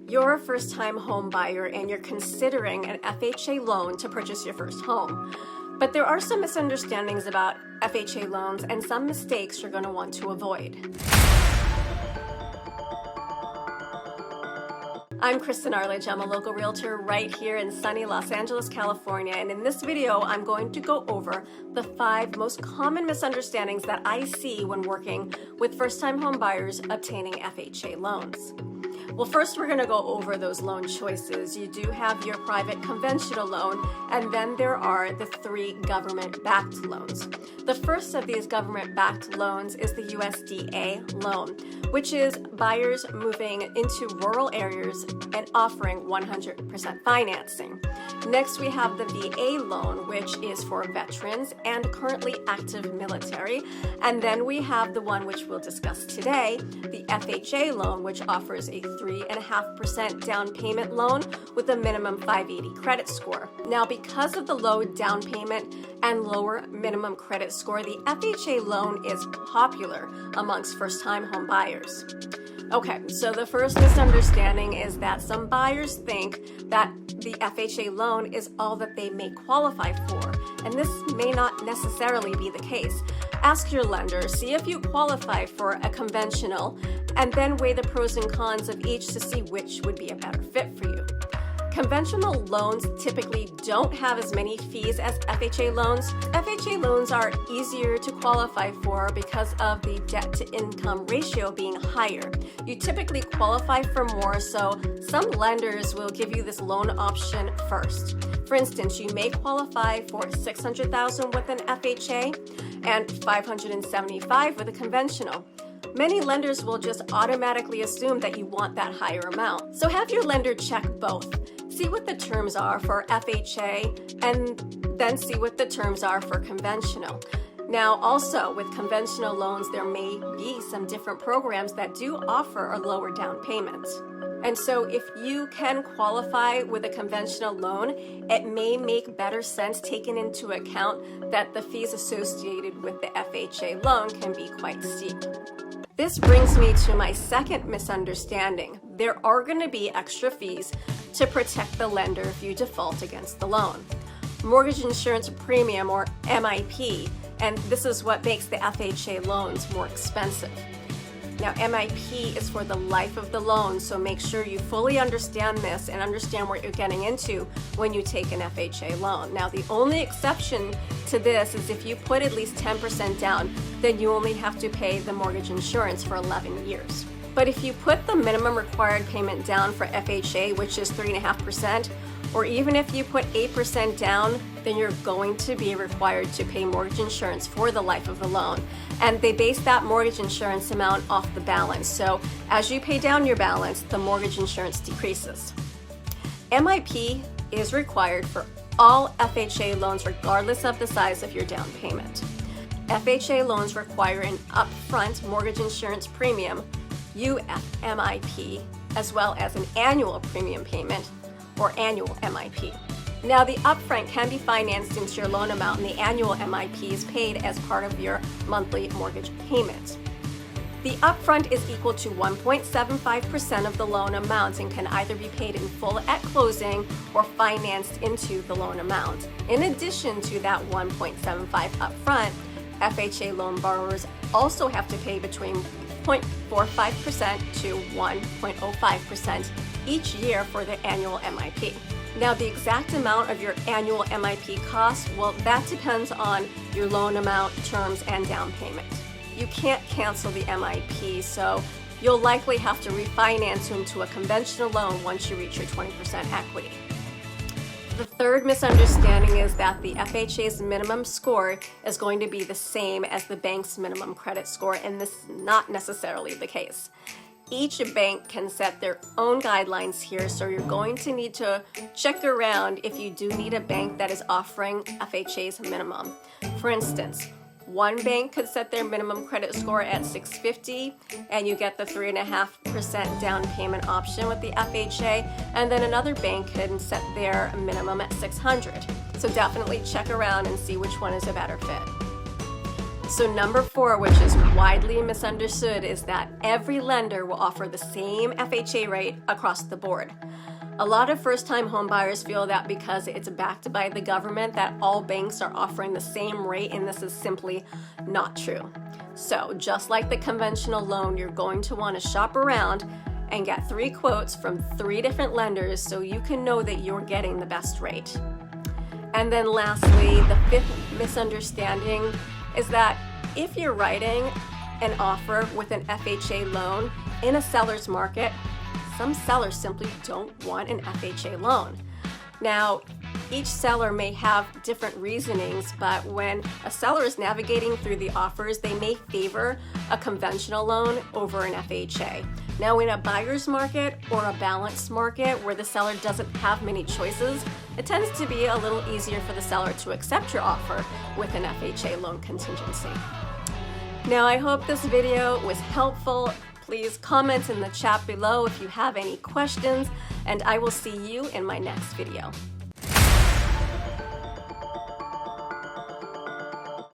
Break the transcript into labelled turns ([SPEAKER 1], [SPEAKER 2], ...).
[SPEAKER 1] You're a first-time home buyer and you're considering an FHA loan to purchase your first home. But there are some misunderstandings about FHA loans and some mistakes you're going to want to avoid. I'm Kristin Arledge. I'm a local realtor right here in sunny Los Angeles, California, and in this video I'm going to go over the 5 most common misunderstandings that I see when working with first-time home buyers obtaining FHA loans. Well, first we're going to go over those loan choices. You do have your private conventional loan, and then there are the 3 government-backed loans. The first of these government-backed loans is the USDA loan, which is buyers moving into rural areas and offering 100% financing. Next, we have the VA loan, which is for veterans and currently active military. And then we have the one which we'll discuss today, the FHA loan, which offers a 3.5% down payment loan with a minimum 580 credit score. Now, because of the low down payment and lower minimum credit score, the FHA loan is popular amongst first-time home buyers. Okay, so the first misunderstanding is that some buyers think that the FHA loan is all that they may qualify for, and this may not necessarily be the case. Ask your lender, see if you qualify for a conventional, and then weigh the pros and cons of each to see which would be a better fit for you. Conventional loans typically don't have as many fees as FHA loans. FHA loans are easier to qualify for because of the debt-to-income ratio being higher. You typically qualify for more, so some lenders will give you this loan option first. For instance, you may qualify for $600,000 with an FHA and $575,000 with a conventional. Many lenders will just automatically assume that you want that higher amount. So have your lender check both. See what the terms are for FHA and then see what the terms are for conventional. Now, also with conventional loans, there may be some different programs that do offer a lower down payment. And so if you can qualify with a conventional loan, it may make better sense taking into account that the fees associated with the FHA loan can be quite steep. This brings me to my second misunderstanding. There are going to be extra fees to protect the lender if you default against the loan. Mortgage insurance premium, or MIP, and this is what makes the FHA loans more expensive. Now, MIP is for the life of the loan, so make sure you fully understand this and understand what you're getting into when you take an FHA loan. Now, the only exception to this is if you put at least 10% down, then you only have to pay the mortgage insurance for 11 years. But if you put the minimum required payment down for FHA, which is 3.5%, or even if you put 8% down, then you're going to be required to pay mortgage insurance for the life of the loan. And they base that mortgage insurance amount off the balance. So as you pay down your balance, the mortgage insurance decreases. MIP is required for all FHA loans regardless of the size of your down payment. FHA loans require an upfront mortgage insurance premium, UFMIP, as well as an annual premium payment, or annual MIP. Now, the upfront can be financed into your loan amount, and the annual MIP is paid as part of your monthly mortgage payment. The upfront is equal to 1.75% of the loan amount and can either be paid in full at closing or financed into the loan amount. In addition to that 1.75 upfront, FHA loan borrowers also have to pay between 0.45% to 1.05% each year for the annual MIP. Now, the exact amount of your annual MIP cost, well, that depends on your loan amount, terms, and down payment. You can't cancel the MIP, so you'll likely have to refinance into a conventional loan once you reach your 20% equity. The third misunderstanding is that the FHA's minimum score is going to be the same as the bank's minimum credit score, and this is not necessarily the case. Each bank can set their own guidelines here, so you're going to need to check around if you do need a bank that is offering FHA's minimum. For instance, one bank could set their minimum credit score at 650 and you get the 3.5% down payment option with the FHA, and then another bank can set their minimum at 600. So definitely check around and see which one is a better fit. So number 4, which is widely misunderstood, is that every lender will offer the same FHA rate across the board. A lot of first-time home buyers feel that because it's backed by the government that all banks are offering the same rate, and this is simply not true. So just like the conventional loan, you're going to want to shop around and get 3 quotes from 3 different lenders so you can know that you're getting the best rate. And then lastly, the 5th misunderstanding is that if you're writing an offer with an FHA loan in a seller's market, some sellers simply don't want an FHA loan. Now, each seller may have different reasonings, but when a seller is navigating through the offers, they may favor a conventional loan over an FHA. Now, in a buyer's market or a balanced market where the seller doesn't have many choices, it tends to be a little easier for the seller to accept your offer with an FHA loan contingency. Now, I hope this video was helpful. Please comment in the chat below if you have any questions, and I will see you in my next video.